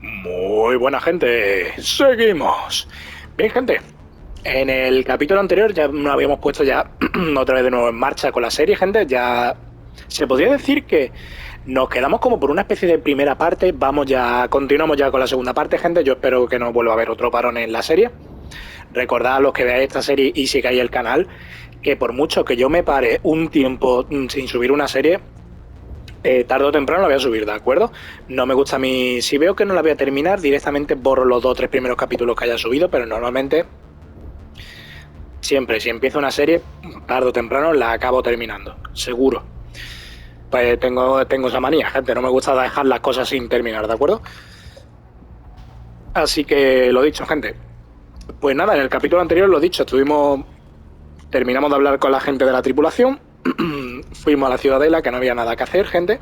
Muy buena gente, seguimos. Bien gente, en el capítulo anterior ya nos habíamos puesto ya otra vez de nuevo en marcha con la serie, gente. Ya se podría decir que nos quedamos como por una especie de primera parte. Continuamos ya con la segunda parte, gente. Yo espero que no vuelva a haber otro parón en la serie. Recordad a los que veáis esta serie y sigáis el canal, que por mucho que yo me pare un tiempo sin subir una serie, tarde o temprano la voy a subir, ¿de acuerdo? No me gusta a mí, si veo que no la voy a terminar, directamente borro los 2 o 3 primeros capítulos que haya subido, pero normalmente, siempre, si empiezo una serie, tarde o temprano la acabo terminando, seguro. Pues tengo esa manía, gente, no me gusta dejar las cosas sin terminar, ¿de acuerdo? Así que lo dicho, gente. Pues nada, en el capítulo anterior, lo dicho, terminamos de hablar con la gente de la tripulación, fuimos a la ciudadela, que no había nada que hacer, gente.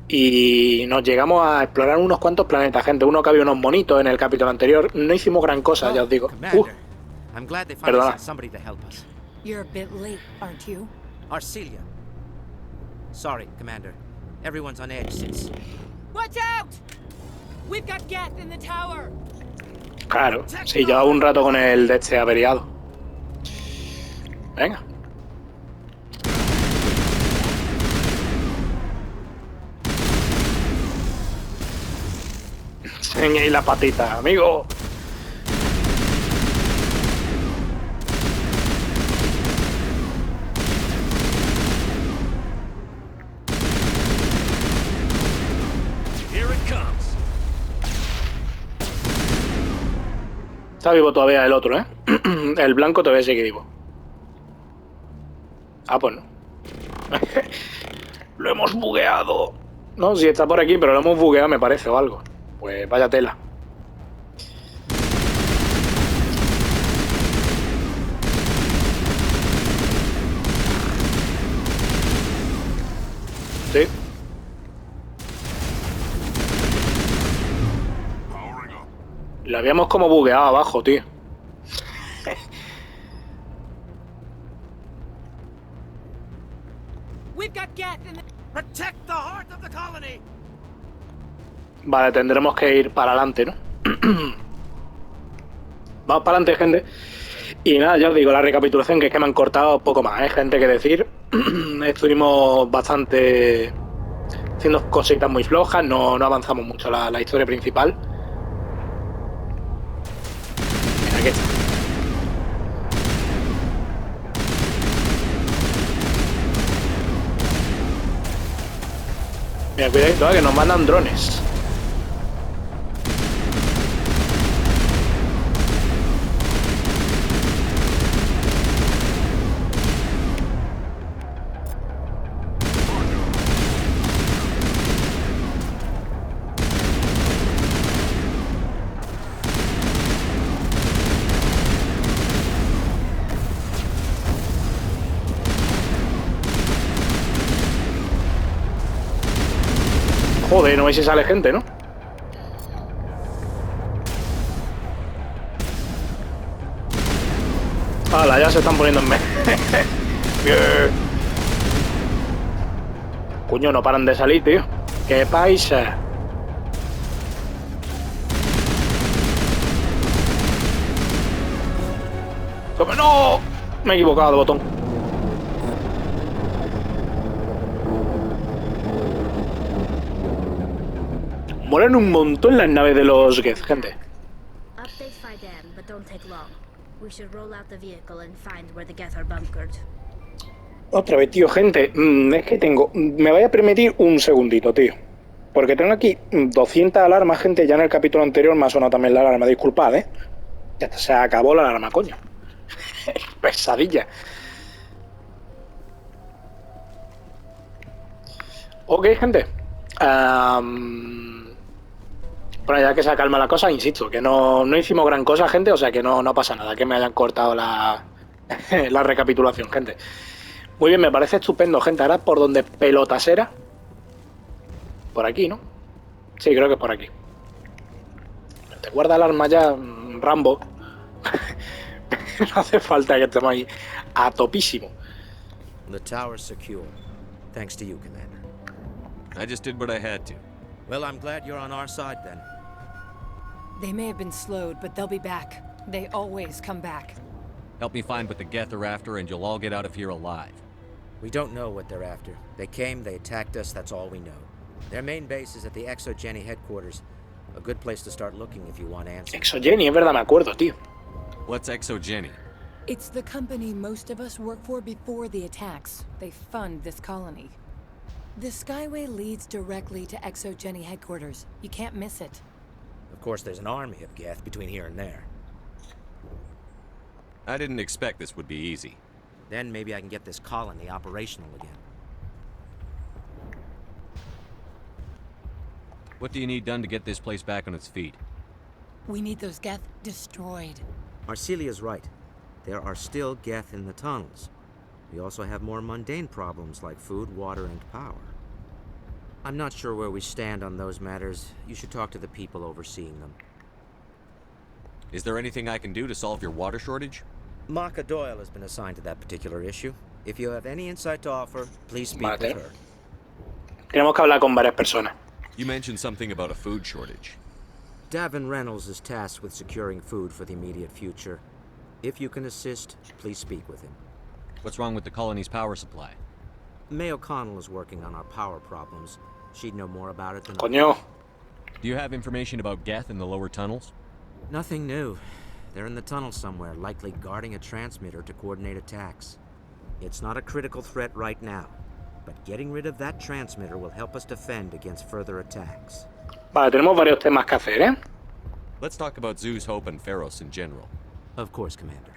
Y nos llegamos a explorar unos cuantos planetas, gente. Uno que había unos monitos en el capítulo anterior. No hicimos gran cosa, ya os digo. Perdona. You're a bit late, aren't you? Arcelia. Sorry, Commander. Everyone's on edge since... Watch out! We've got gas in the tower. Claro, sí, llevaba un rato con el de este averiado. Venga. Enseñéis la patita, amigo. Está vivo todavía el otro, ¿eh? El blanco todavía sigue vivo. Ah, pues no. Lo hemos bugueado. No, si está por aquí, pero lo hemos bugueado, me parece, o algo. Pues vaya tela. Sí. Lo habíamos como bugueado abajo, tío. Vale, tendremos que ir para adelante, ¿no? Vamos para adelante, gente. Y nada, ya os digo, la recapitulación, que es que me han cortado poco más, ¿eh? Gente que decir. Estuvimos bastante haciendo cositas muy flojas, no avanzamos mucho la historia principal. Mira, aquí está. Mira, cuidado, que nos mandan drones. Joder, no veis si sale gente, ¿no? ¡Hala! Ya se están poniendo en medio. Coño, no paran de salir, tío. ¡Qué paisa! ¡No! Me he equivocado de botón. Molan un montón las naves de los Geth, gente. Otra vez, tío, gente. Es que me voy a permitir un segundito, tío. Porque tengo aquí 200 alarmas, gente. Ya en el capítulo anterior me ha sonado también la alarma. Disculpad, ¿eh? Ya está, se acabó la alarma, coño. Pesadilla. Ok, gente. Bueno, ya que se calma la cosa, insisto, que no hicimos gran cosa, gente, o sea que no pasa nada, que me hayan cortado la recapitulación, gente. Muy bien, me parece estupendo, gente. Ahora, ¿por donde pelotas era? Por aquí, ¿no? Sí, creo que es por aquí. Te guarda el arma ya, Rambo. No hace falta que estemos ahí a topísimo. The tower's secure. Thanks to you, Commander. I just did what I had to. Well, I'm glad you're on our side then. They may have been slowed, but they'll be back. They always come back. Help me find what the Geth are after, and you'll all get out of here alive. We don't know what they're after. They came, they attacked us, that's all we know. Their main base is at the Exogeny headquarters. A good place to start looking if you want answers. Exogeny, es verdad, me acuerdo, tío. What's Exogeny? It's the company most of us work for before the attacks. They fund this colony. The Skyway leads directly to Exogeny headquarters. You can't miss it. Of course, there's an army of Geth between here and there. I didn't expect this would be easy. Then maybe I can get this colony operational again. What do you need done to get this place back on its feet? We need those Geth destroyed. Arcelia's right. There are still Geth in the tunnels. We also have more mundane problems like food, water, and power. I'm not sure where we stand on those matters. You should talk to the people overseeing them. Is there anything I can do to solve your water shortage? Maka Doyle has been assigned to that particular issue. If you have any insight to offer, please speak with her. Tenemos que hablar con varias personas. You mentioned something about a food shortage. Davin Reynolds is tasked with securing food for the immediate future. If you can assist, please speak with him. What's wrong with the colony's power supply? May O'Connell is working on our power problems. She'd know more about it than I. Coño. Do you have information about Geth in the lower tunnels? Nothing new. They're in the tunnel somewhere, likely guarding a transmitter to coordinate attacks. It's not a critical threat right now, but getting rid of that transmitter will help us defend against further attacks. Vale, tenemos varios temas que hacer, ¿eh? Let's talk about Zeus, Hope, and Feros in general. Of course, Commander.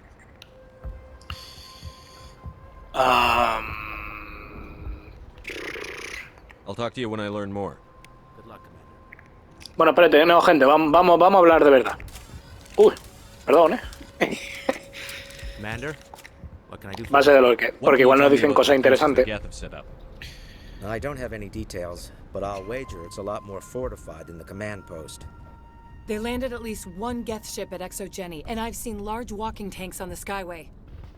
I'll talk to you when I learn more. Good luck, Commander. Bueno, espérate, no, gente, vamos a hablar de verdad. Uy, perdón, ¿eh? Commander, what can I do for Base de lo que, porque igual nos dicen cosas interesantes. I don't have any details, but I'll wager it's a lot more fortified than the command post. They landed at least one Geth ship at Exogeny, and I've seen large walking tanks on the Skyway.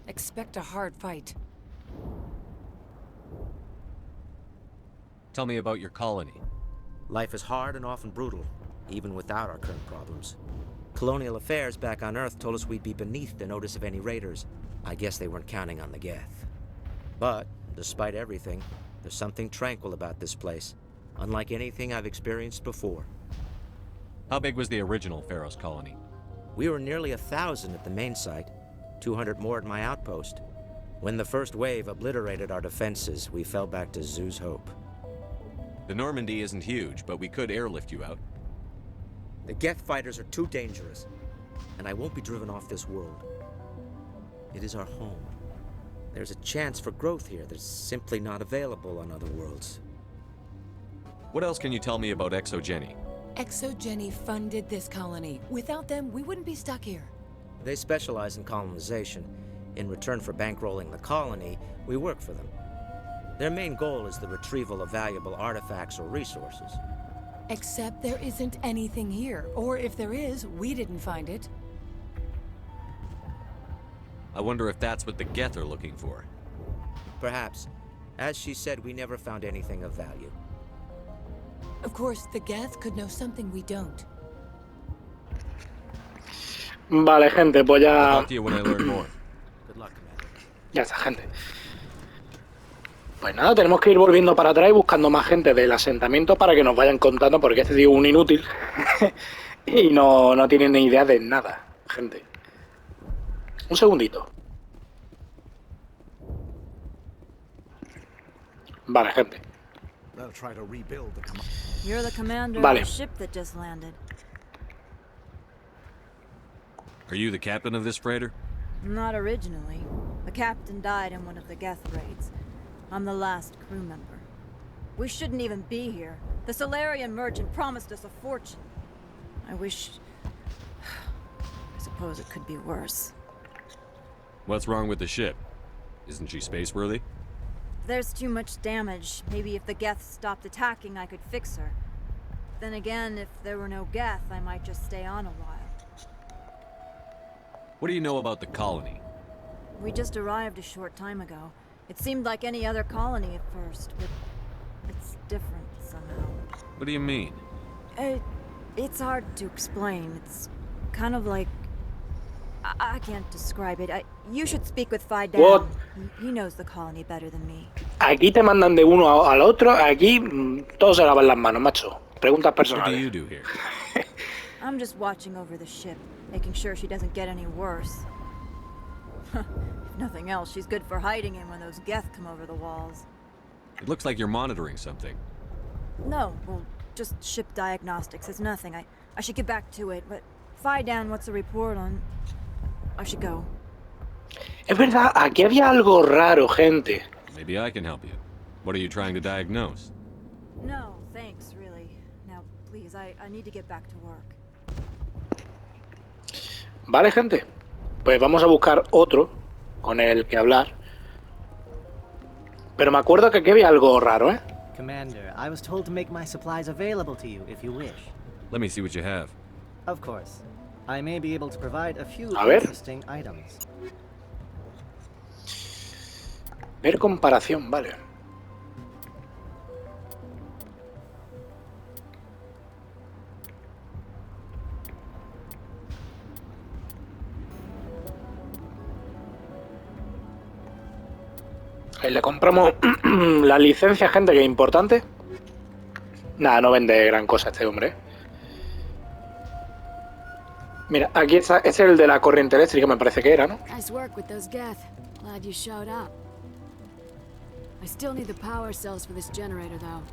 Expect a hard fight. Tell me about your colony. Life is hard and often brutal, even without our current problems. Colonial affairs back on Earth told us we'd be beneath the notice of any raiders. I guess they weren't counting on the Geth. But, despite everything, there's something tranquil about this place, unlike anything I've experienced before. How big was the original Feros colony? We were nearly 1,000 at the main site, 200 more at my outpost. When the first wave obliterated our defenses, we fell back to Zeus' Hope. The Normandy isn't huge, but we could airlift you out. The Geth fighters are too dangerous, and I won't be driven off this world. It is our home. There's a chance for growth here that's simply not available on other worlds. What else can you tell me about Exogeny? Exogeny funded this colony. Without them, we wouldn't be stuck here. They specialize in colonization. In return for bankrolling the colony, we work for them. Their main goal is the retrieval of valuable artifacts or resources. Except there isn't anything here. Or if there is, we didn't find it. I wonder if that's what the Geth are looking for. Perhaps. As she said, we never found anything of value. Of course, the Geth could know something we don't. Vale, gente, pues I'll ya... talk to you when I learn more. Good luck, Commander. Ya está, gente. Pues nada, tenemos que ir volviendo para atrás y buscando más gente del asentamiento para que nos vayan contando, porque este tío es un inútil y no tiene ni idea de nada, gente. Un segundito. Vale, gente. You're the commander Vale. of the ship that just landed. Are you the captain of this freighter? Not originally. The captain died in one of the Geth raids. I'm the last crew member. We shouldn't even be here. The Solarian merchant promised us a fortune. I wish... I suppose it could be worse. What's wrong with the ship? Isn't she space-worthy? There's too much damage. Maybe if the Geth stopped attacking, I could fix her. Then again, if there were no Geth, I might just stay on a while. What do you know about the colony? We just arrived a short time ago. It seemed like any other colony at first, but it's different somehow. What do you mean? It's hard to explain. It's kind of like... I can't describe it. You should speak with Phi Dan. What? He knows the colony better than me. Aquí te mandan de uno al otro, aquí todos se lavan las manos, macho. Preguntas What do personales. you do here? I'm just watching over the ship, making sure she doesn't get any worse. If nothing else, she's good for hiding in when those Geth come over the walls. It looks like you're monitoring something. No, well, just ship diagnostics. It's nothing. I should get back to it, but Phi Dan, what's the report on... I should go. Es verdad, aquí había algo raro, gente. Maybe I can help you. What are you trying to diagnose? No, thanks, really. Now, please, I need to get back to work. Vale, gente. Pues vamos a buscar otro con el que hablar. Pero me acuerdo que aquí había algo raro, ¿eh? Commander, I was told to make my supplies available to you if you wish. Let me see what you have. Of course. I may be able to provide a few A ver. interesting items. Ver comparación, vale. Ahí le compramos la licencia, gente, que es importante. Nada, no vende gran cosa este hombre. Mira, aquí está, este es el de la corriente eléctrica, me parece que era, ¿no? Nice work with those Geth. Glad you showed up. I still need the power cells for this generator, though.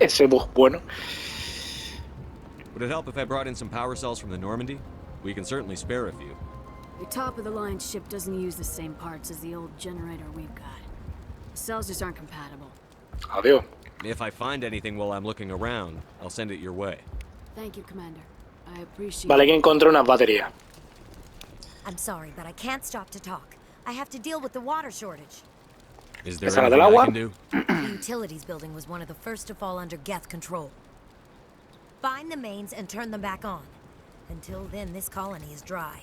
Ese bug bueno. Would it help if I brought in some power cells from the Normandy? We can certainly spare a few. The top-of-the-line ship doesn't use the same parts as the old generator we've got. The cells just aren't compatible. Adiós. If I find anything while I'm looking around, I'll send it your way. Thank you, Commander. I appreciate Vale, it. que encontré unas baterías. I'm sorry, but I can't stop to talk. I have to deal with the water shortage. Is there ¿Esa la del anything I agua? can do? The utilities building was one of the first to fall under Geth control. Find the mains and turn them back on. Until then, this colony is dry.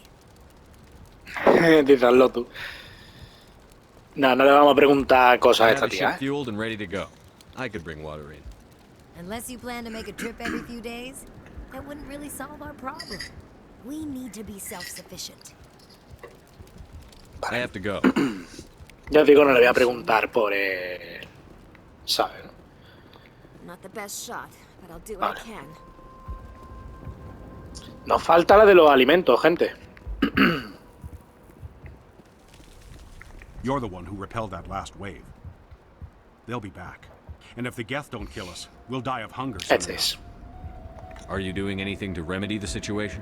Díselo tú. No, no le vamos a preguntar cosas I a have esta the tía, ship ¿eh? fueled and ready to go. I could bring water in. Unless you plan to make a trip every few days, that wouldn't really solve our problem. We need to be self-sufficient. I have to go. Ya os digo, no le voy a preguntar por el... ¿Sabes? Not the best shot, but I'll do what Vale. I can. Nos falta la de los alimentos, gente. You're the one who repelled that last wave. They'll be back. And if the Geth don't kill us, we'll die of hunger soon Este es. Are you doing anything to remedy the situation?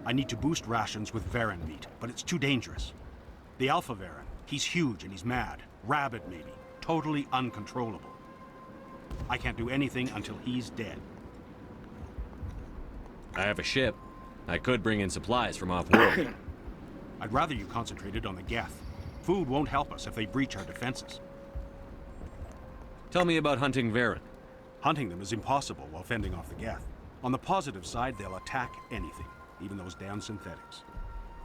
I need to boost rations with Varen meat, but it's too dangerous. The Alpha Varen, he's huge and he's mad. Rabid, maybe. Totally uncontrollable. I can't do anything until he's dead. I have a ship. I could bring in supplies from off-world. I'd rather you concentrated on the Geth. Food won't help us if they breach our defenses. Tell me about hunting Varen. Hunting them is impossible while fending off the Geth. On the positive side, they'll attack anything, even those damn synthetics.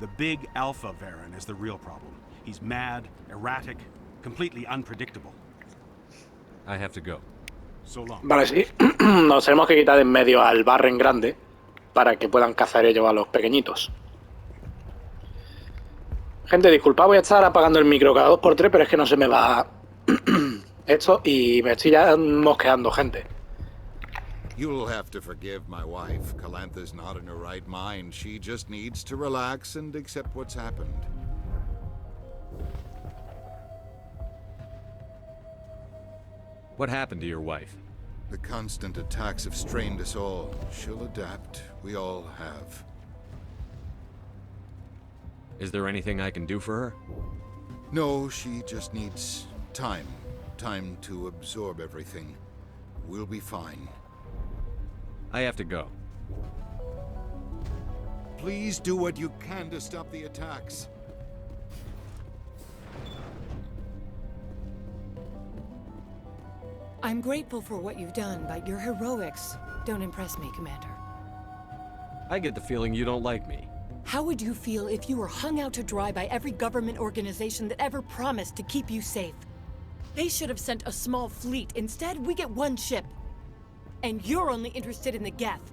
The big Alpha Varen is the real problem. He's mad, erratic, completely unpredictable. I have to go. So long. Vale, sí. Nos tenemos que quitar de en medio al Barren grande para que puedan cazar ellos a los pequeñitos. Gente, disculpad, voy a estar apagando el micro cada 2x3, pero es que no se me va esto y me estoy ya mosqueando, gente. You'll have to forgive my wife. Calantha's not in her right mind. She just needs to relax and accept what's happened. What happened to your wife? The constant attacks have strained us all. She'll adapt. We all have. Is there anything I can do for her? No, she just needs time. Time to absorb everything. We'll be fine. I have to go. Please do what you can to stop the attacks. I'm grateful for what you've done, but your heroics don't impress me, Commander. I get the feeling you don't like me. How would you feel if you were hung out to dry by every government organization that ever promised to keep you safe? They should have sent a small fleet. Instead, we get one ship. And you're only interested in the Geth.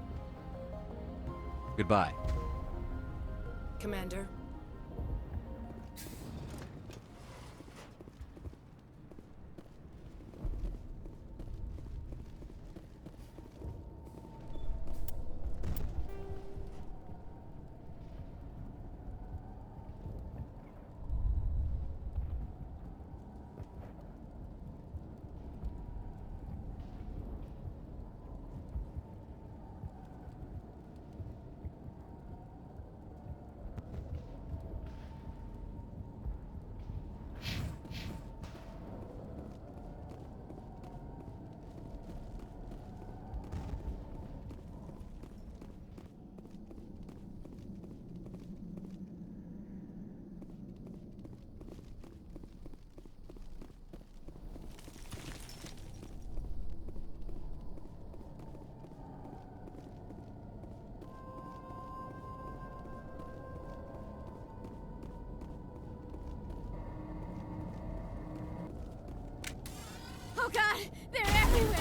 Goodbye. Commander. Oh god, they're everywhere!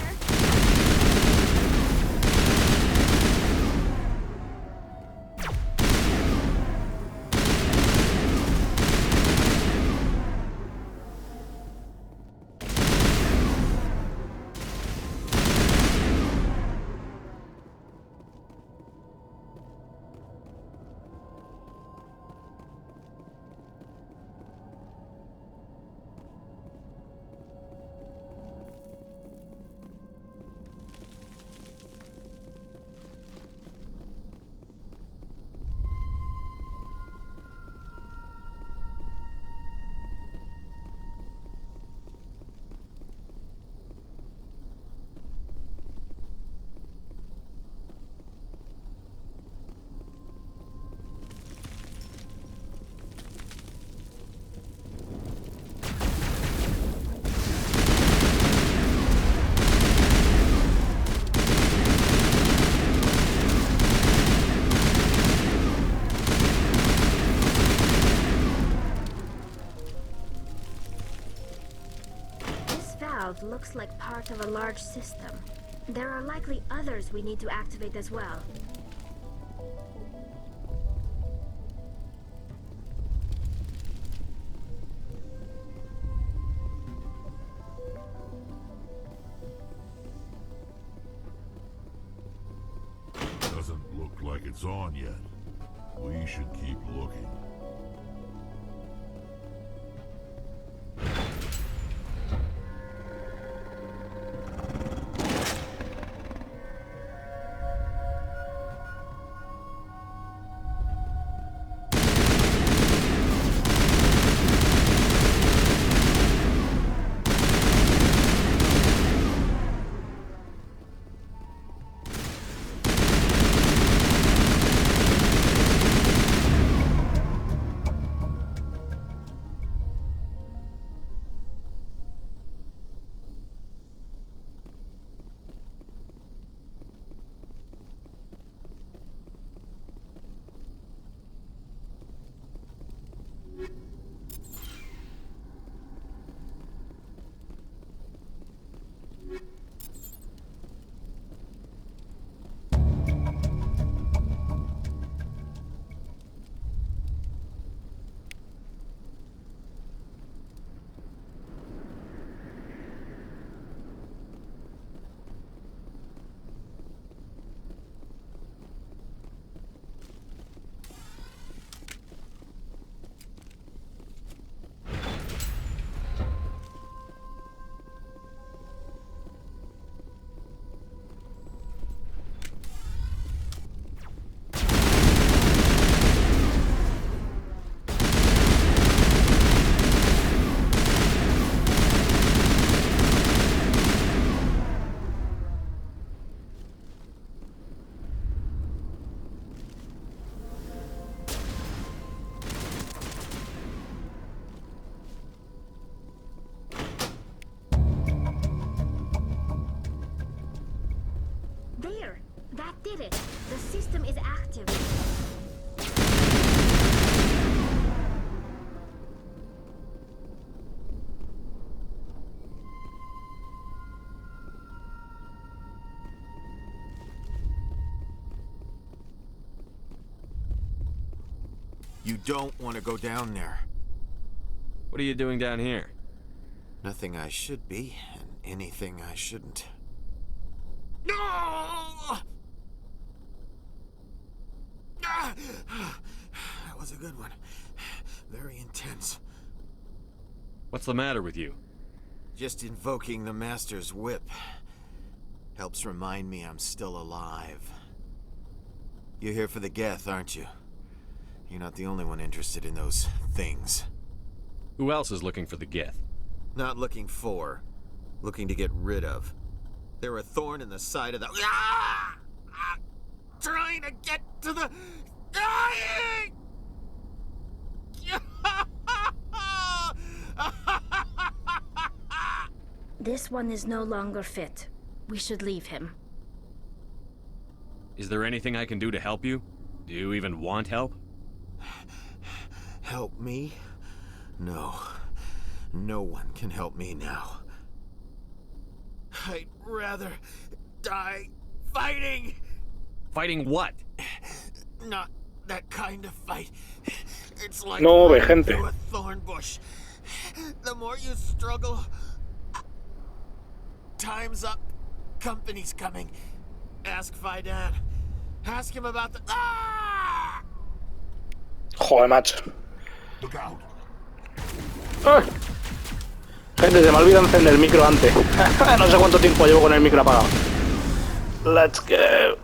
Looks like part of a large system. There are likely others we need to activate as well. Doesn't look like it's on yet. We should keep looking. That did it. The system is active. You don't want to go down there. What are you doing down here? Nothing I should be, and anything I shouldn't. No! That was a good one. Very intense. What's the matter with you? Just invoking the Master's whip helps remind me I'm still alive. You're here for the Geth, aren't you? You're not the only one interested in those things. Who else is looking for the Geth? Not looking for. Looking to get rid of. They're a thorn in the side of the... Ah! Ah! Trying to get to the... Dying! This one is no longer fit. We should leave him. Is there anything I can do to help you? Do you even want help? Help me? No. No one can help me now. I'd rather die fighting! Fighting what? Not that kind of fight. It's like No, gente. through a thorn bush. The more you struggle... Time's up. Company's coming. Ask Fidan. Ask him about the... Ah! Joder, macho. Look out. ¡Ay! Gente, se me olvidó encender el micro antes. No sé cuánto tiempo llevo con el micro apagado. Let's go.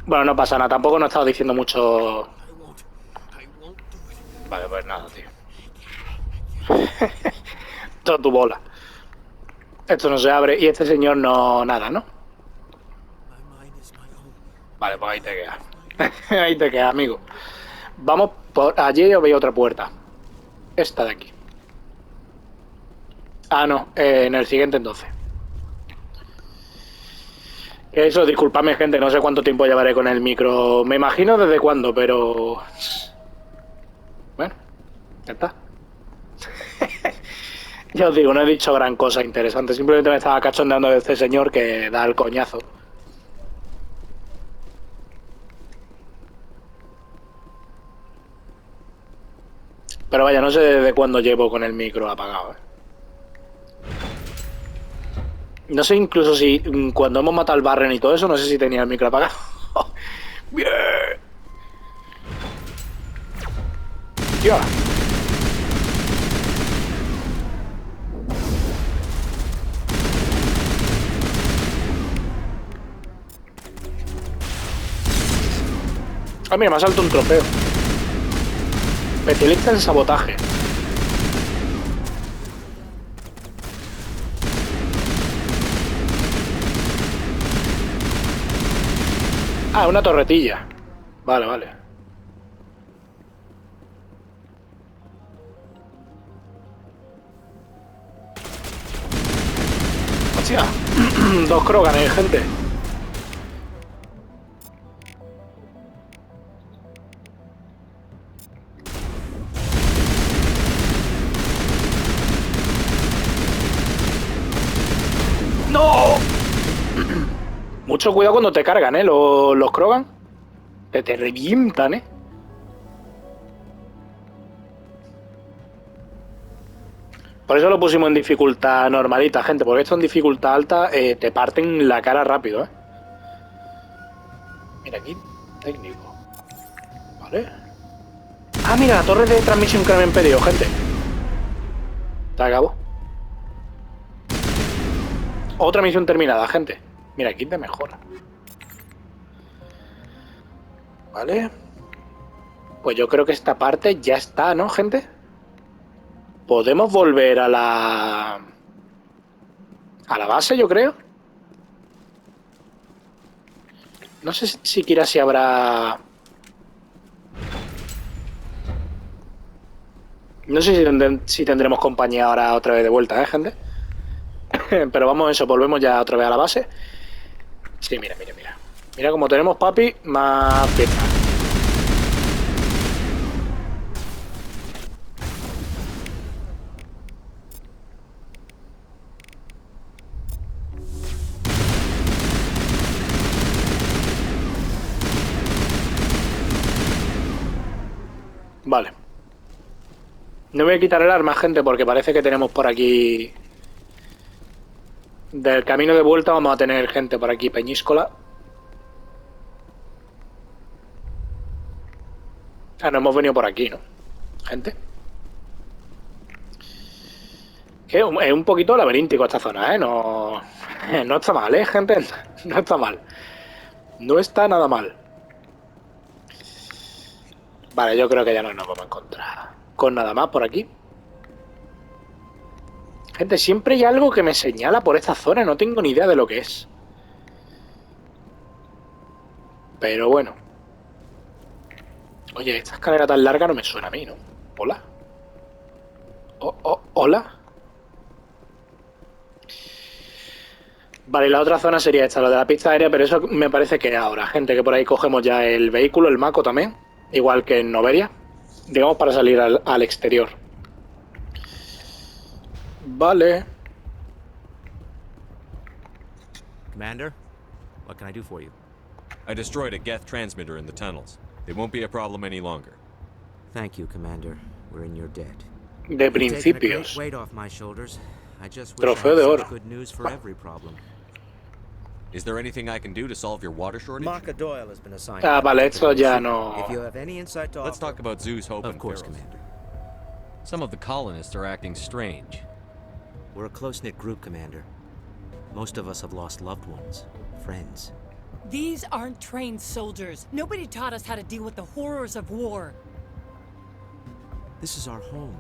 Bueno, no pasa nada. Tampoco no he estado diciendo mucho. Vale, pues nada, tío. Toda tu bola. Esto no se abre y este señor no... nada, ¿no? Vale, pues ahí te quedas. Ahí te quedas, amigo. Vamos por allí, os veis otra puerta. Esta de aquí. Ah, no, en el siguiente entonces. Eso, disculpadme, gente, no sé cuánto tiempo llevaré con el micro. Me imagino desde cuándo, pero... Bueno, ya está. Ya os digo, no he dicho gran cosa interesante. Simplemente me estaba cachondeando de este señor que da el coñazo. Pero vaya, no sé desde cuándo llevo con el micro apagado, ¿eh? No sé incluso si cuando hemos matado al Barren y todo eso, no sé si tenía el micro apagado. Bien. Ya. Ah, mira, me ha saltado un trofeo. Especialista en sabotaje. Ah, una torretilla. Vale, vale. Hostia. Dos Krogan, gente. ¡No! Mucho cuidado cuando te cargan, los Krogan. Te revientan, Por eso lo pusimos en dificultad normalita, gente. Porque esto en dificultad alta te parten la cara rápido, Mira aquí, técnico. Vale. Ah, mira, la torre de transmisión que me han pedido, gente. Se acabó. Otra misión terminada, gente. Mira, aquí te mejora. Vale. Pues yo creo que esta parte ya está, ¿no, gente? Podemos volver a la base, yo creo. No sé siquiera si habrá... No sé si tendremos compañía ahora otra vez de vuelta, gente. Pero vamos, eso, volvemos ya otra vez a la base. Sí, mira, mira, mira. Mira como tenemos, papi, más piezas. Vale. No voy a quitar el arma, gente, porque parece que tenemos por aquí... Del camino de vuelta vamos a tener gente por aquí, peñíscola. Ah, no hemos venido por aquí, ¿no? Gente. Que es un poquito laberíntico esta zona, ¿eh? No, no está mal, ¿eh, gente? No está mal. No está nada mal. Vale, yo creo que ya no nos vamos a encontrar con nada más por aquí. Gente, siempre hay algo que me señala por esta zona. No tengo ni idea de lo que es. Pero bueno. Oye, esta escalera tan larga no me suena a mí, ¿no? ¿Hola? ¿Hola? Vale, la otra zona sería esta, la de la pista aérea, pero eso me parece que es ahora. Gente, que por ahí cogemos ya el vehículo, el Mako también. Igual que en Noveria. Digamos para salir al exterior. Vale. Commander, what can I do for you? I destroyed a Geth transmitter in the tunnels. It won't be a problem any longer. Thank you, Commander. We're in your debt. De principios. Weight off my shoulders. I just wish Trofeo I de had oro. such good news for every problem. Is there anything I can do to solve your water shortage? Mark Doyle has been assigned. Ah, vale, esto ya no... If you have any insight to Let's offer- talk about Zoo's Hope Of and course, Feros. Commander. Some of the colonists are acting strange. We're a close-knit group, Commander. Most of us have lost loved ones, friends. These aren't trained soldiers. Nobody taught us how to deal with the horrors of war. This is our home.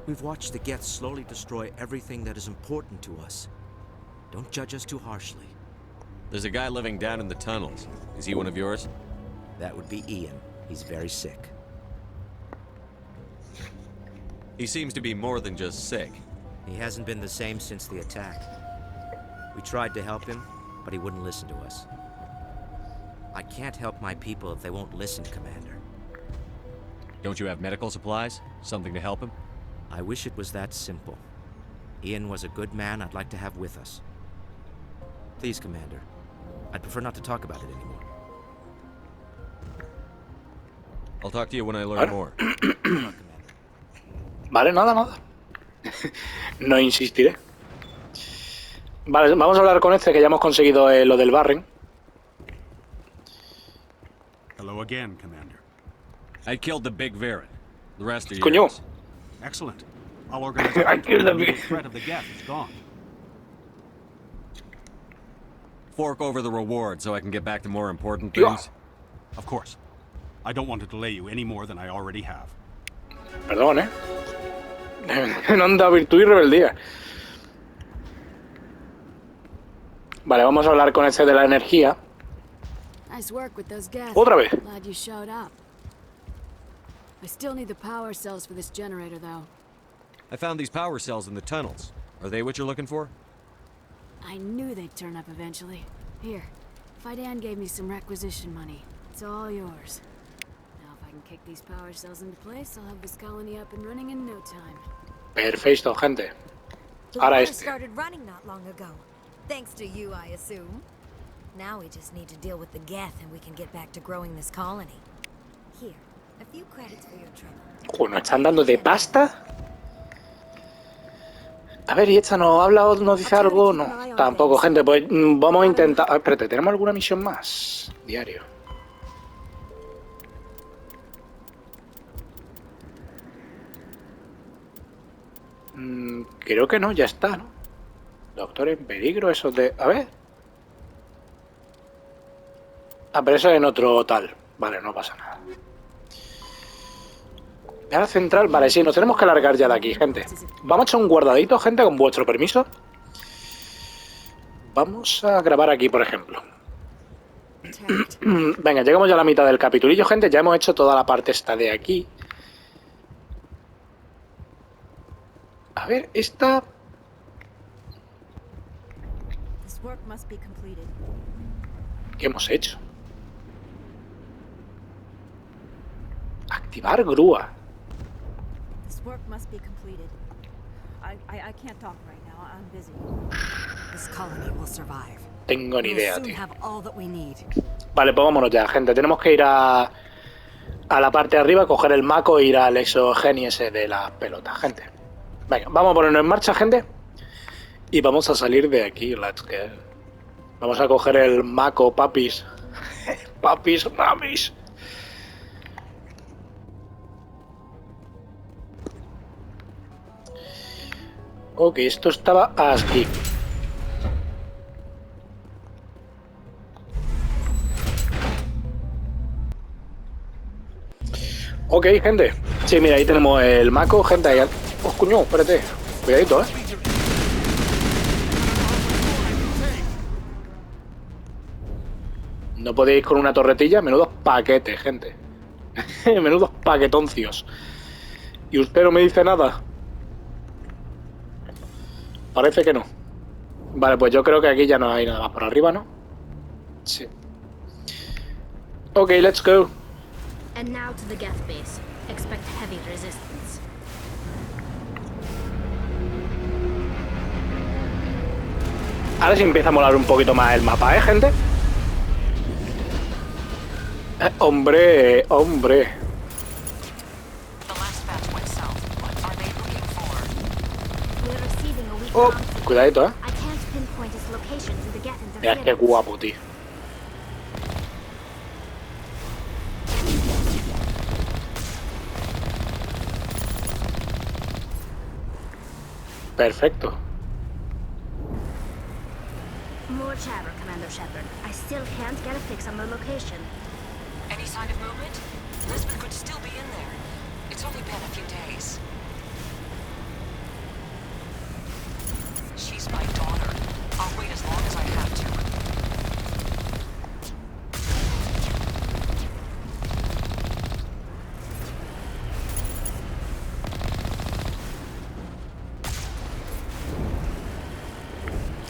We've watched the Geth slowly destroy everything that is important to us. Don't judge us too harshly. There's a guy living down in the tunnels. Is he one of yours? That would be Ian. He's very sick. He seems to be more than just sick. He hasn't been the same since the attack. We tried to help him, but he wouldn't listen to us. I can't help my people if they won't listen, Commander. Don't you have medical supplies? Something to help him? I wish it was that simple. Ian was a good man I'd like to have with us. Please, Commander. I'd prefer not to talk about it anymore. I'll talk to you when I learn more. Vale, nada. No insistiré. Vale, vamos a hablar con este, que ya hemos conseguido lo del Barren. Hello again, Commander. I killed the big Varen. The rest are Coño. yours. Excellent. I'll organize I a killed the the big- threat of the Geth is gone. Fork over the reward so I can get back to more important Yeah. things. Of course. I don't want to delay you any more than I already have. Perdón, ¿eh? No anda virtud y rebeldía. Vale, vamos a hablar con este de la energía. Nice work with those Geth. Otra vez. Glad you showed up. I still need the power cells for this generator, though. I found these power cells in the tunnels. Are they what you're looking for? I knew they'd turn up eventually. Here, Fidan gave me some requisition money. It's all yours. Now, if I can kick these power cells into place, I'll have this colony up and running in no time. Perfecto, gente. The Ahora war este. started running not long ago. Thanks to you, I assume. Now we just need to deal with the Geth and we can get back to growing this colony. Here, a few credits for your trouble. Pues nos están dando de pasta. A ver, ¿y esta nos habla o nos dice algo? No, tampoco, gente. Pues vamos a intentar... Ah, espérate, ¿tenemos alguna misión más? Diario. Creo que no, ya está, ¿no? Doctor en peligro, eso de... A ver. Ah, pero eso es en otro tal. Vale, no pasa nada. Ahora central, vale, sí, nos tenemos que largar ya de aquí, gente. Vamos a echar un guardadito, gente, con vuestro permiso. Vamos a grabar aquí, por ejemplo. Venga, llegamos ya a la mitad del capitulillo, gente. Ya hemos hecho toda la parte esta de aquí. A ver, esta... This work must be completed. ¿Qué hemos hecho? Activar grúa. This work must be completed. I can't talk right now. I'm busy. This colony will survive. Tengo ni We'll idea, soon tío. have all that we need. Vale, pues vámonos ya, gente. Tenemos que ir a a la parte de arriba, coger el maco e ir al exogeni ese de las pelotas, gente. Venga, vamos a ponernos en marcha, gente. Y vamos a salir de aquí, let's go. Vamos a coger el maco, papis. Papis, mamis. Ok, esto estaba aquí. Ok, gente. Sí, mira, ahí tenemos el maco, gente. Ahí. Oh, coño, espérate. Cuidadito, No podéis con una torretilla. Menudos paquetes, gente. Menudos paquetoncios. ¿Y usted no me dice nada? Parece que no. Vale, pues yo creo que aquí ya no hay nada más por arriba, ¿no? Sí. Ok, let's go. And now to the Geth base. Expect heavy resistance. Ahora sí empieza a molar un poquito más el mapa, ¿eh, gente? Hombre, hombre. Oh, cuidadito, ¿eh? Mira qué guapo, tío. Perfecto. More chatter, Commander Shepard. I still can't get a fix on the location. Any sign of movement? Lisbeth could still be in there. It's only been a few days. She's my daughter. I'll wait as long as I have to.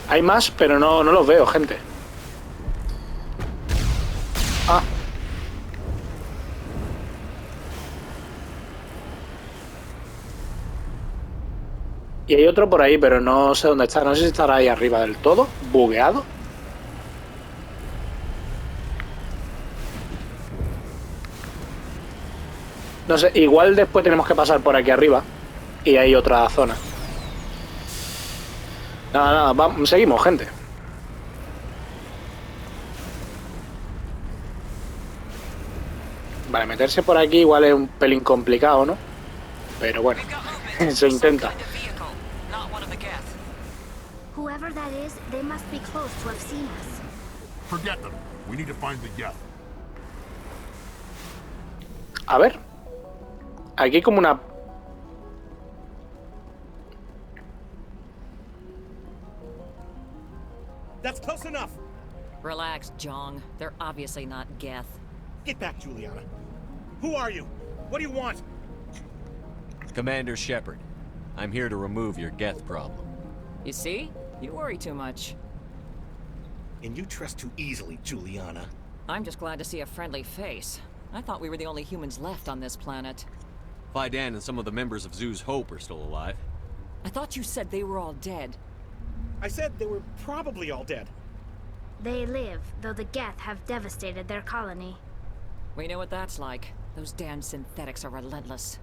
Hay más, pero no los veo, gente. Ah. Y hay otro por ahí, pero no sé dónde está. No sé si estará ahí arriba del todo, bugueado. No sé, igual después tenemos que pasar por aquí arriba. Y hay otra zona. Nada, vamos, seguimos, gente. Vale, meterse por aquí igual es un pelín complicado, ¿no? Pero bueno, se intenta. Whoever that is, they must be close to have seen us. Forget them. We need to find the Geth. A ver. Aquí hay como una... That's close enough. Relax, Jong. They're obviously not Geth. Get back, Juliana. Who are you? What do you want? Commander Shepard. I'm here to remove your Geth problem. You see? You worry too much. And you trust too easily, Juliana. I'm just glad to see a friendly face. I thought we were the only humans left on this planet. Fidan and some of the members of Zoo's Hope are still alive. I thought you said they were all dead. I said they were probably all dead. They live, though the Geth have devastated their colony. We know what that's like. Those damn synthetics are relentless.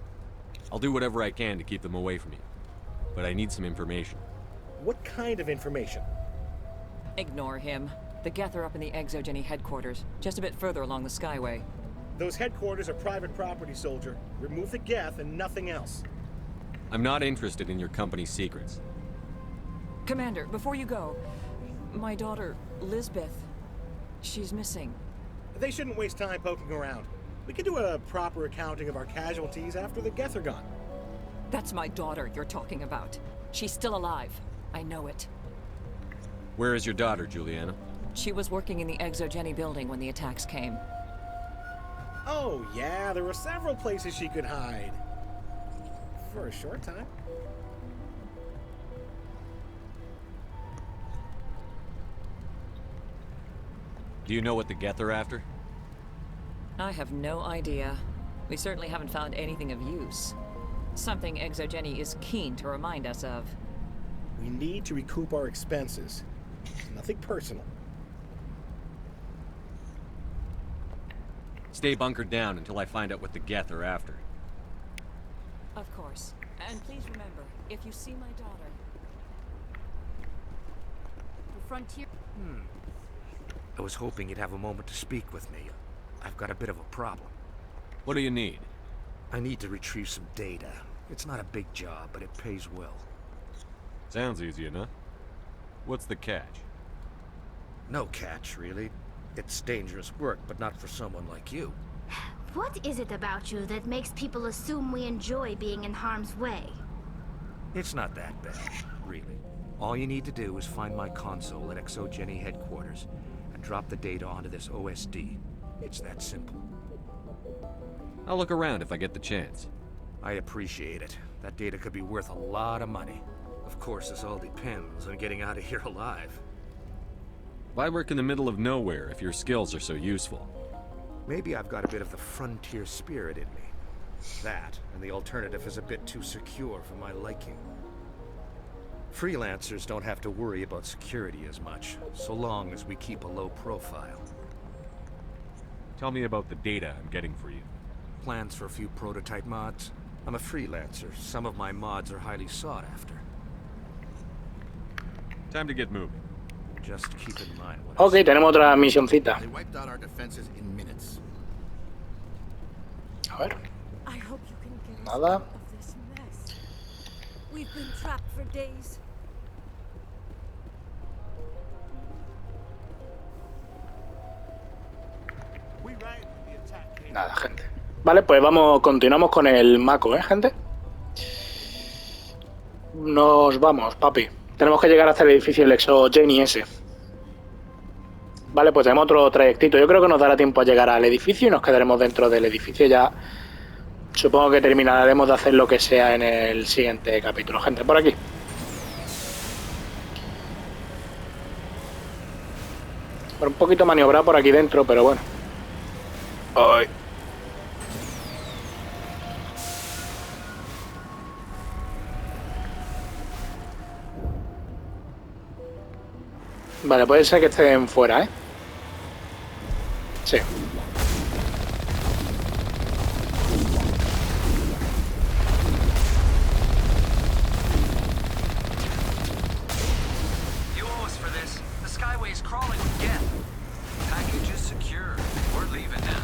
I'll do whatever I can to keep them away from you. But I need some information. What kind of information? Ignore him. The Geth are up in the Exogeny headquarters, just a bit further along the Skyway. Those headquarters are private property, soldier. Remove the Geth and nothing else. I'm not interested in your company's secrets. Commander, before you go, my daughter, Lisbeth, she's missing. They shouldn't waste time poking around. We can do a proper accounting of our casualties after the Geth are gone. That's my daughter you're talking about. She's still alive. I know it. Where is your daughter, Juliana? She was working in the Exogeny building when the attacks came. Oh, yeah, there were several places she could hide. For a short time. Do you know what the Geth are after? I have no idea. We certainly haven't found anything of use. Something Exogeny is keen to remind us of. We need to recoup our expenses. Nothing personal. Stay bunkered down until I find out what the Geth are after. Of course. And please remember, if you see my daughter... The frontier... I was hoping you'd have a moment to speak with me. I've got a bit of a problem. What do you need? I need to retrieve some data. It's not a big job, but it pays well. Sounds easy enough. What's the catch? No catch, really. It's dangerous work, but not for someone like you. What is it about you that makes people assume we enjoy being in harm's way? It's not that bad, really. All you need to do is find my console at Exogeny headquarters and drop the data onto this OSD. It's that simple. I'll look around if I get the chance. I'd appreciate it. That data could be worth a lot of money. Of course, this all depends on getting out of here alive. Why work in the middle of nowhere if your skills are so useful? Maybe I've got a bit of the frontier spirit in me. That, and the alternative is a bit too secure for my liking. Freelancers don't have to worry about security as much, so long as we keep a low profile. Tell me about the data I'm getting for you. Plans for a few prototype mods? I'm a freelancer. Some of my mods are highly sought after. Time to get moving. Just keep in mind what Ok, tenemos otra misioncita. They wiped out our defenses in minutes. A ver. I hope you can get us Nada. out of this mess. We've been trapped for days. Nada, gente. Vale, pues continuamos con el Mako, gente. Nos vamos, papi. Tenemos que llegar hasta el edificio del Exogeny ese. Vale, pues tenemos otro trayectito. Yo creo que nos dará tiempo a llegar al edificio y nos quedaremos dentro del edificio. Ya supongo que terminaremos de hacer lo que sea en el siguiente capítulo. Gente, por aquí. Un poquito maniobrado por aquí dentro, pero bueno. Ay. Vale, puede ser que estén fuera, ¿eh? Sí. You owe us for this. The Skyway is crawling with Geth. Package is secure. We're leaving now.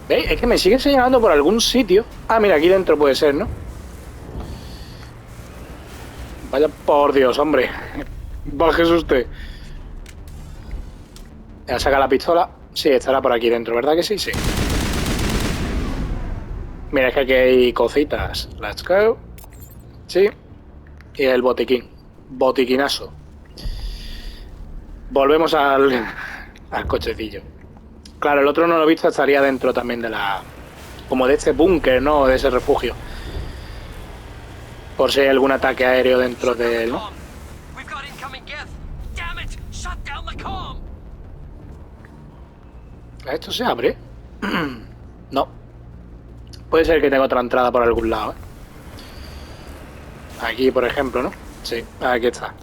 ¿Veis? Es que me sigue señalando por algún sitio. Ah, mira, aquí dentro puede ser, ¿no? Vaya por Dios, hombre. Bájese usted. Ya saca la pistola. Sí, estará por aquí dentro, ¿verdad que sí? Sí. Mira, es que aquí hay cositas. Let's go. Sí. Y el botiquín. Botiquinazo. Volvemos al cochecillo. Claro, el otro no lo he visto, estaría dentro también de la... como de este búnker, ¿no? De ese refugio. Por si hay algún ataque aéreo dentro de él, ¿no? ¿Esto se abre? No. Puede ser que tenga otra entrada por algún lado, ¿eh? Aquí, por ejemplo, ¿no? Sí, aquí está.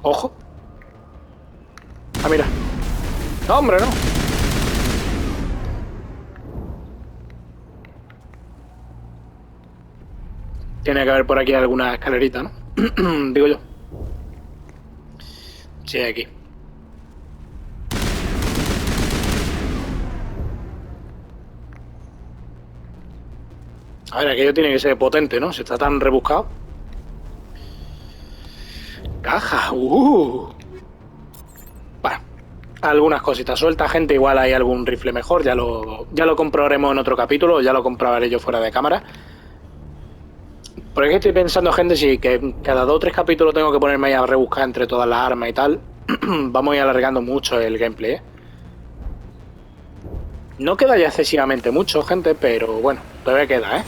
Ojo. Ah, mira. No, hombre, no. Tiene que haber por aquí alguna escalerita, ¿no? Digo yo. Sí, aquí. A ver, aquello tiene que ser potente, ¿no? Si está tan rebuscado. Caja, Bueno, algunas cositas sueltas, gente. Igual hay algún rifle mejor. Ya lo comprobaremos en otro capítulo. Ya lo comprobaré yo fuera de cámara. Porque estoy pensando, gente, si que cada 2 o 3 capítulos tengo que ponerme ahí a rebuscar entre todas las armas y tal. Vamos a ir alargando mucho el gameplay, ¿eh? No queda ya excesivamente mucho, gente, pero bueno, todavía queda, ¿eh?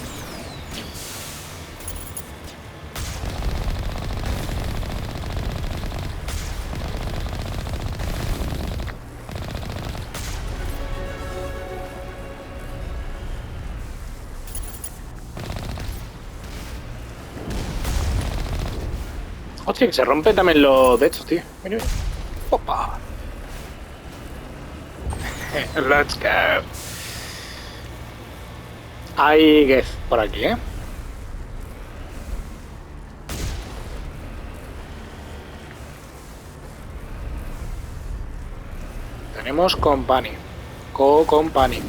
Hostia, que se rompen también los de estos, tío. Mira, mira. Opa. Let's go. Hay Geth por aquí, ¿eh? Tenemos company. Co-company.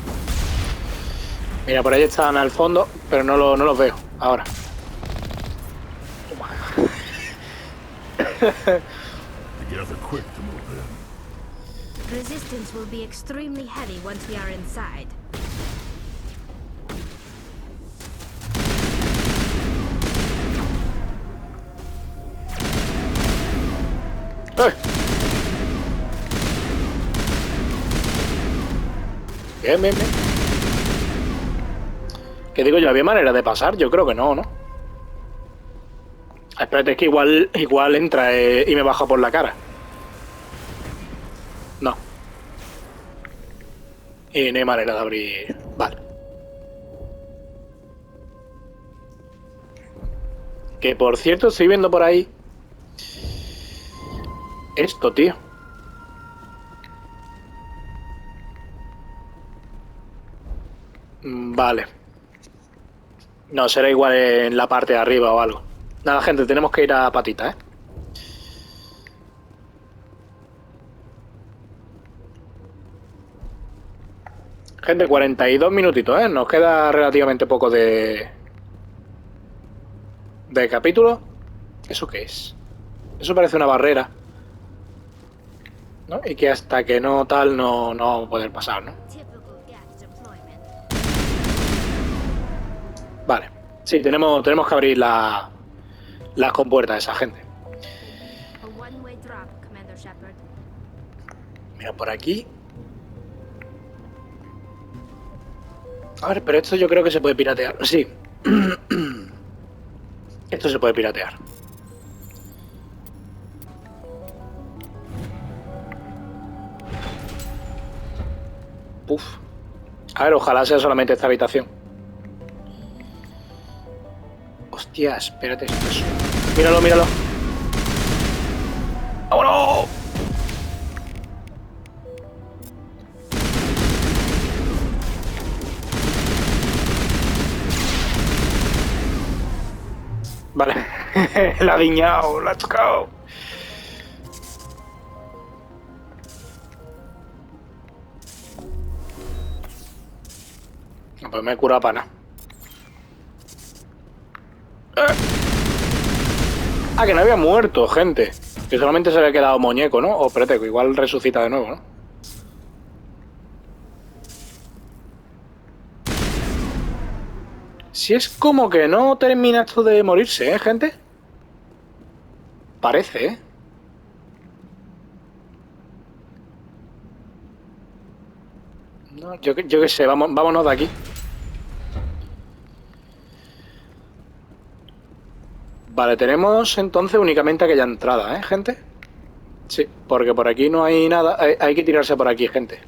Mira, por ahí están al fondo, pero no los veo ahora. Resistance will be extremely heavy once we are inside. Bien, bien, bien. ¿Qué digo yo? ¿Había manera de pasar? Yo creo que no, ¿no? Espérate, es que igual entra y me baja por la cara. No. Y no hay manera de abrir... Vale. Que por cierto, estoy viendo por ahí... Esto, tío. Vale. No, será igual en la parte de arriba o algo. Nada, gente, tenemos que ir a patita, ¿eh? Gente, 42 minutitos, ¿eh? Nos queda relativamente poco de capítulo. ¿Eso qué es? Eso parece una barrera, ¿no? Y que hasta que no tal no vamos a poder pasar, ¿no? Vale. Sí, tenemos que abrir las compuertas de esa gente. Mira, por aquí. A ver, pero esto yo creo que se puede piratear. Sí. Esto se puede piratear. Uf. A ver, ojalá sea solamente esta habitación. Hostia, espérate. Míralo, míralo. ¡Vámonos! Vale. La ha guiñado, la ha tocado. Pues me he curado para nada. Ah, que no había muerto, gente. Que solamente se había quedado muñeco, ¿no? O espérate, que igual resucita de nuevo, ¿no? Si es como que no termina esto de morirse, ¿eh, gente? Parece, ¿eh? No, yo qué sé, vámonos de aquí. Vale, tenemos entonces únicamente aquella entrada, ¿eh, gente? Sí, porque por aquí no hay nada. Hay que tirarse por aquí, gente.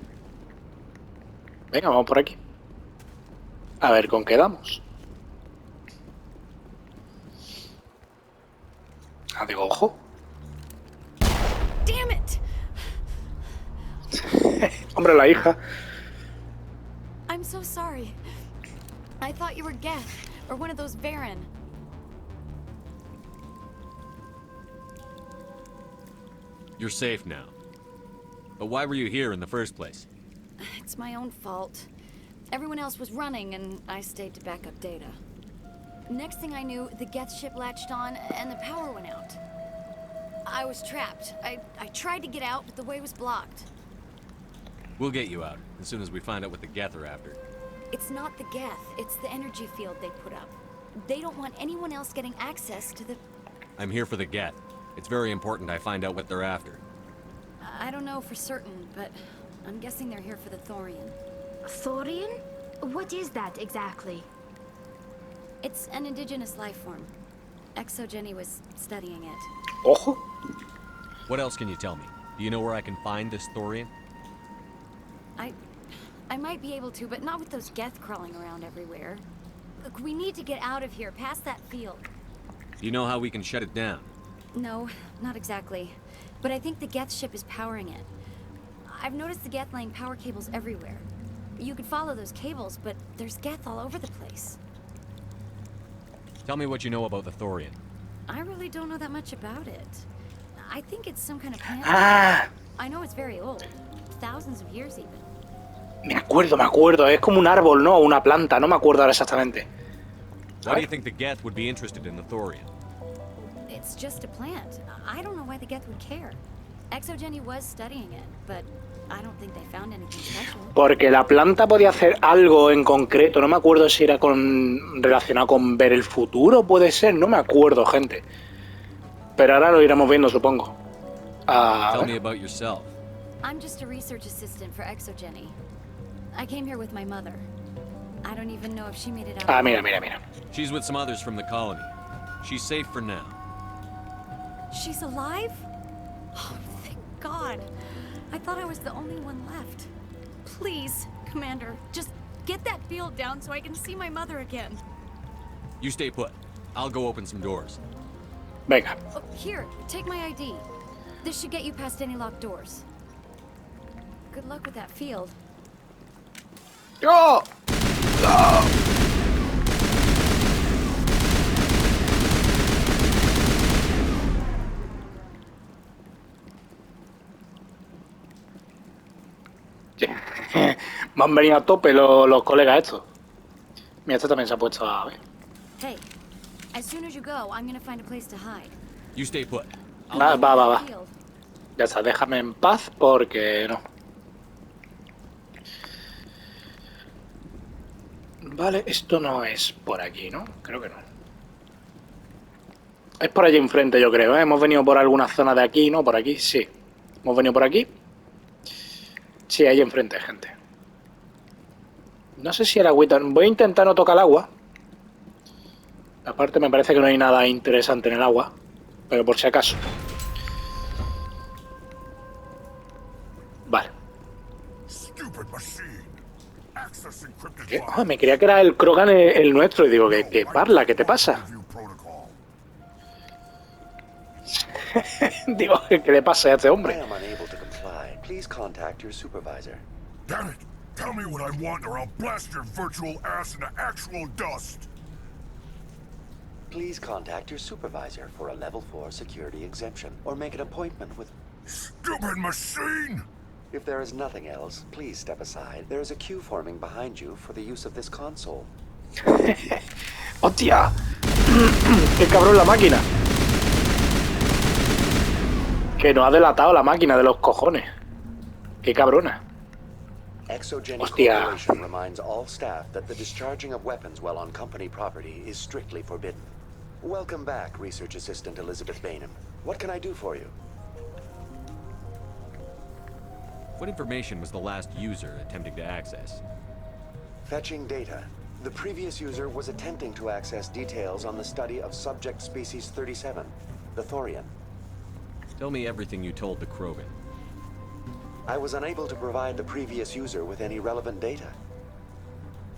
Venga, vamos por aquí. A ver, ¿con qué damos? Ah, digo, ojo. Damn it. Hombre, la hija. I'm so sorry. I thought you were Geth, or one of those Varen. You're safe now. But why were you here in the first place? It's my own fault. Everyone else was running, and I stayed to back up data. Next thing I knew, the Geth ship latched on, and the power went out. I was trapped. I tried to get out, but the way was blocked. We'll get you out, as soon as we find out what the Geth are after. It's not the Geth, it's the energy field they put up. They don't want anyone else getting access to the... I'm here for the Geth. It's very important I find out what they're after. I don't know for certain, but I'm guessing they're here for the Thorian. Thorian? What is that exactly? It's an indigenous life form. Exogeny was studying it. Ojo. What else can you tell me? Do you know where I can find this Thorian? I might be able to, but not with those Geth crawling around everywhere. Look, we need to get out of here, past that field. Do you know how we can shut it down? No, not exactly. But I think the Geth ship is powering it. I've noticed the Geth laying power cables everywhere. You could follow those cables, but there's Geth all over the place. Tell me what you know about the Thorian. I really don't know that much about it. I think it's some kind of plant. Ah, I know it's very old. Thousands of years even. me acuerdo. Es como un árbol, ¿no? Una planta, no me acuerdo ahora exactamente. Why do you think the Geth would be interested in the Thorian? It's just a plant. I don't know why the Geth would care. Exogeny was studying it, but I don't think they found anything special. Porque la planta podía hacer algo en concreto. No me acuerdo si era relacionado con ver el futuro, puede ser. No me acuerdo, gente. Pero ahora lo iremos viendo, supongo. Tell me about yourself. I'm just a research assistant for Exogeny. I came here with my mother. I don't even know if she made it out. Mira. She's with some others from the colony. She's safe for now. She's alive? Oh, thank God. I thought I was the only one left. Please, Commander, just get that field down so I can see my mother again. You stay put. I'll go open some doors. Venga. Oh, here, take my ID. This should get you past any locked doors. Good luck with that field. ¡Oh! ¡Oh! Me han venido a tope los colegas estos. Mira, este también se ha puesto a ver. Hey, as soon as you go, I'm gonna find a place to hide. You stay put. Va. Ya está, déjame en paz porque no. Vale, esto no es por aquí, ¿no? Creo que no. Es por allí enfrente, yo creo, ¿eh? Hemos venido por alguna zona de aquí, ¿no? Por aquí, sí. Hemos venido por aquí. Sí, ahí enfrente, gente. No sé si era agüita. Voy a intentar no tocar el agua. Aparte me parece que no hay nada interesante en el agua. Pero por si acaso. Vale. ¿Qué? Oh, me creía que era el Krogan el nuestro. Y digo, ¿qué parla? ¿Qué te pasa? Digo, ¿qué le pasa a este hombre? Please contact your supervisor. Damn it! Tell me what I want or I'll blast your virtual ass into actual dust! Please contact your supervisor for a level 4 security exemption or make an appointment with... Stupid machine! If there is nothing else, please step aside. There is a queue forming behind you for the use of this console. ¡Hostia! ¡Qué cabrón la máquina! Que nos ha delatado la máquina de los cojones. ¡Qué cabrona! Exogeny Hostia. Corporation reminds all staff that the discharging of weapons while on company property is strictly forbidden. Welcome back, Research Assistant Elizabeth Bainham. What can I do for you? What information was the last user attempting to access? Fetching data. The previous user was attempting to access details on the study of subject species 37, the Thorian. Tell me everything you told the Krogan. I was unable to provide the previous user with any relevant data.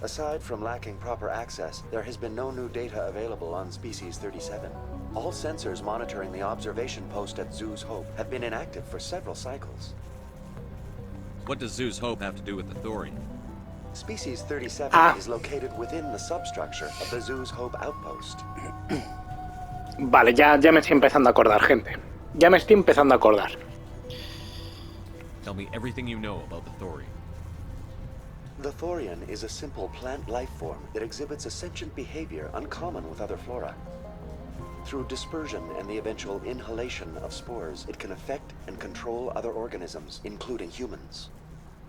Aside from lacking proper access, there has been no new data available on Species 37. All sensors monitoring the observation post at Zoo's Hope have been inactive for several cycles. What does Zoo's Hope have to do with the Thorian? Species 37 is located within the substructure of the Zoo's Hope outpost. Vale, ya me estoy empezando a acordar, gente. Ya me estoy empezando a acordar. Tell me everything you know about the Thorian. The Thorian is a simple plant life form that exhibits a sentient behavior uncommon with other flora. Through dispersion and the eventual inhalation of spores, it can affect and control other organisms, including humans.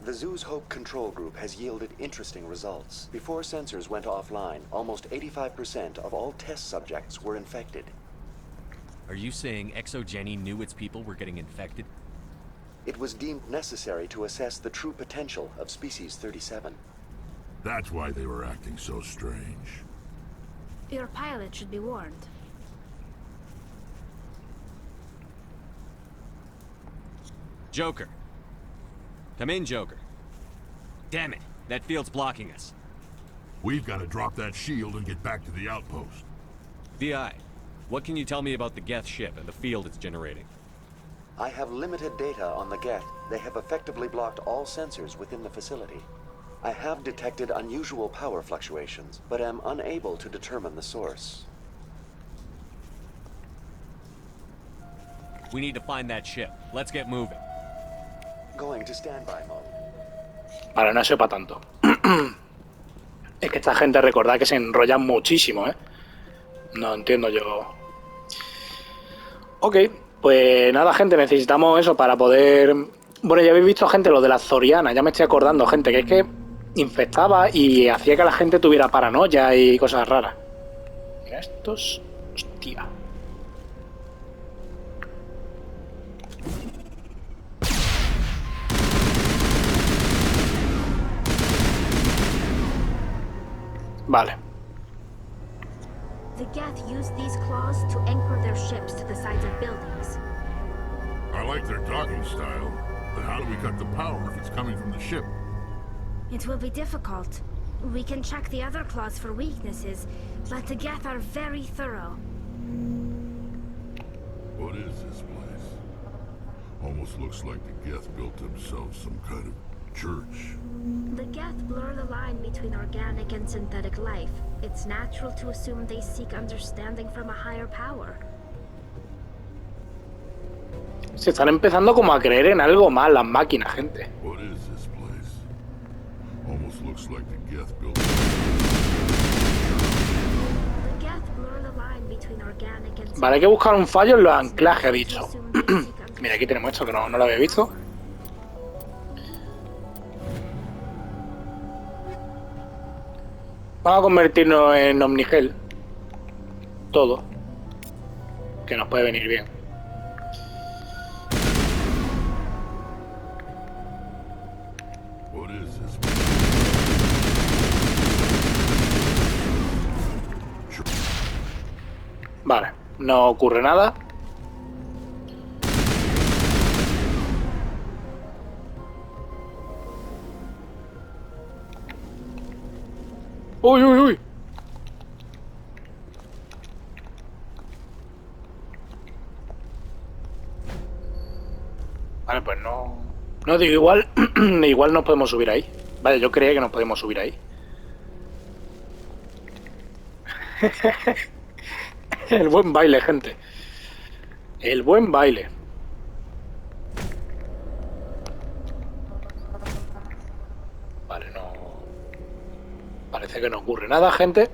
The Zoo's Hope control group has yielded interesting results. Before sensors went offline, almost 85% of all test subjects were infected. Are you saying Exogeny knew its people were getting infected? It was deemed necessary to assess the true potential of Species 37. That's why they were acting so strange. Your pilot should be warned. Joker. Come in, Joker. Damn it, that field's blocking us. We've got to drop that shield and get back to the outpost. VI, What can you tell me about the Geth ship and the field it's generating? I have limited data on the Geth. They have effectively blocked all sensors within the facility. I have detected unusual power fluctuations, but am unable to determine the source. We need to find that ship. Let's get moving. Going to standby mode. Vale, no sepa tanto. Es que esta gente, recordad que se enrollan muchísimo, ¿eh? No entiendo yo. Ok, pues nada, gente, necesitamos eso para poder... Bueno, ya habéis visto, gente, lo de las zorianas. Ya me estoy acordando, gente, que es que infectaba y hacía que la gente tuviera paranoia y cosas raras. Mira estos... Hostia. Vale. The Geth use these claws to anchor their ships to the sides of buildings. I like their docking style, but how do we cut the power if it's coming from the ship? It will be difficult. We can check the other claws for weaknesses, but the Geth are very thorough. What is this place? Almost looks like the Geth built themselves some kind of church. The Geth blur the line between organic and synthetic life. It's natural to assume they seek understanding from a higher power. Se están empezando como a creer en algo más las máquinas, gente. What is this place? Almost looks like the Geth built. The Geth blur the line between organic and... Vale, hay que buscar un fallo en los anclajes, ha dicho. Mira, aquí tenemos esto que no lo había visto. Vamos a convertirnos en Omnigel. Todo. Que nos puede venir bien. Vale, no ocurre nada. Uy, uy, uy. Vale, pues no... No, digo, igual... igual nos podemos subir ahí. Vale, yo creía que nos podemos subir ahí. El buen baile, gente. El buen baile. Vale, no... Parece que no ocurre nada, gente.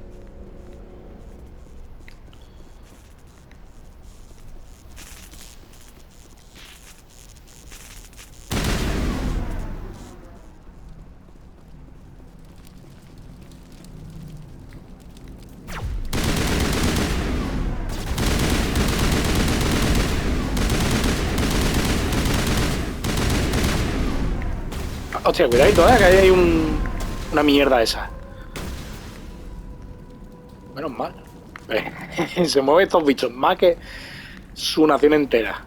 Hostia, cuidadito, que ahí hay una mierda esa. Menos mal. Se mueven estos bichos más que su nación entera.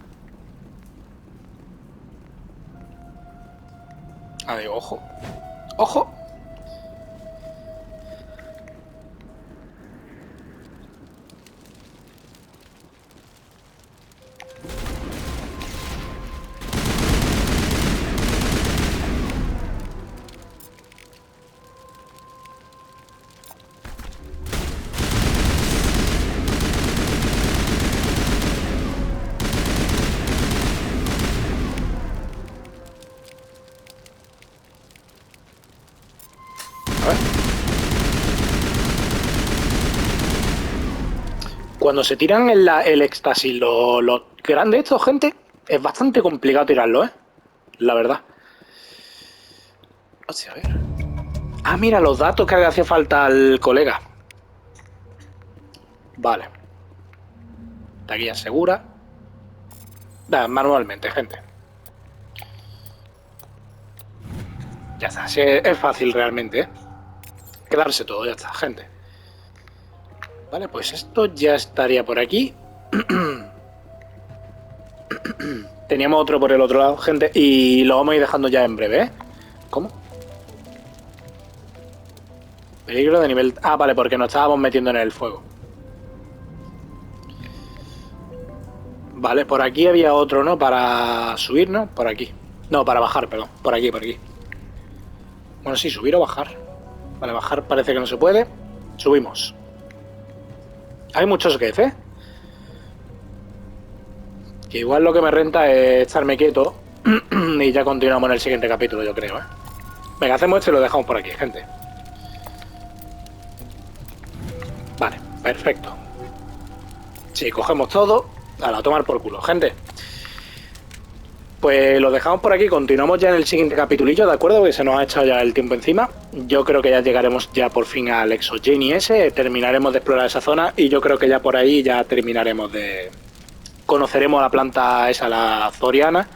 Ah, digo, ojo. ¡Ojo! Cuando se tiran el éxtasis, los grandes estos, gente, es bastante complicado tirarlo, ¿eh? La verdad. Hostia, a ver. Ah, mira, los datos que le hacía falta al colega. Vale. Taquilla segura. Manualmente, gente. Ya está, sí, es fácil realmente, ¿eh? Quedarse todo, ya está, gente. Vale, pues esto ya estaría por aquí. Teníamos otro por el otro lado, gente, y lo vamos a ir dejando ya en breve, ¿eh? ¿Cómo? Peligro de nivel... Ah, vale, porque nos estábamos metiendo en el fuego. Vale, por aquí había otro, ¿no? Para subir, ¿no? Por aquí. No, para bajar, perdón. Por aquí, por aquí. Bueno, sí, subir o bajar. Vale, bajar parece que no se puede. Subimos. Hay muchos geth, ¿eh? Que igual lo que me renta es estarme quieto y ya continuamos en el siguiente capítulo, yo creo, ¿eh? Venga, hacemos esto y lo dejamos por aquí, gente. Vale, perfecto. Sí, cogemos todo. A la tomar por culo, gente. Pues lo dejamos por aquí, continuamos ya en el siguiente capitulillo, ¿de acuerdo? Que se nos ha echado ya el tiempo encima. Yo creo que ya llegaremos ya por fin al exogeny ese, terminaremos de explorar esa zona y yo creo que ya por ahí ya terminaremos de... Conoceremos la planta esa, la zoriana.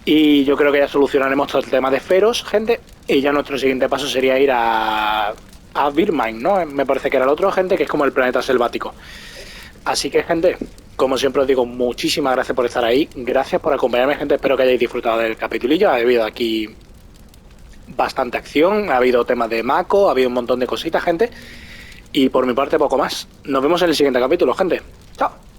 Y yo creo que ya solucionaremos todo el tema de Feros, gente. Y ya nuestro siguiente paso sería ir a Birmine, ¿no? Me parece que era el otro, gente, que es como el planeta selvático. Así que, gente, como siempre os digo, muchísimas gracias por estar ahí. Gracias por acompañarme, gente. Espero que hayáis disfrutado del capitulillo. Ha habido aquí bastante acción. Ha habido temas de Mako. Ha habido un montón de cositas, gente. Y por mi parte, poco más. Nos vemos en el siguiente capítulo, gente. Chao.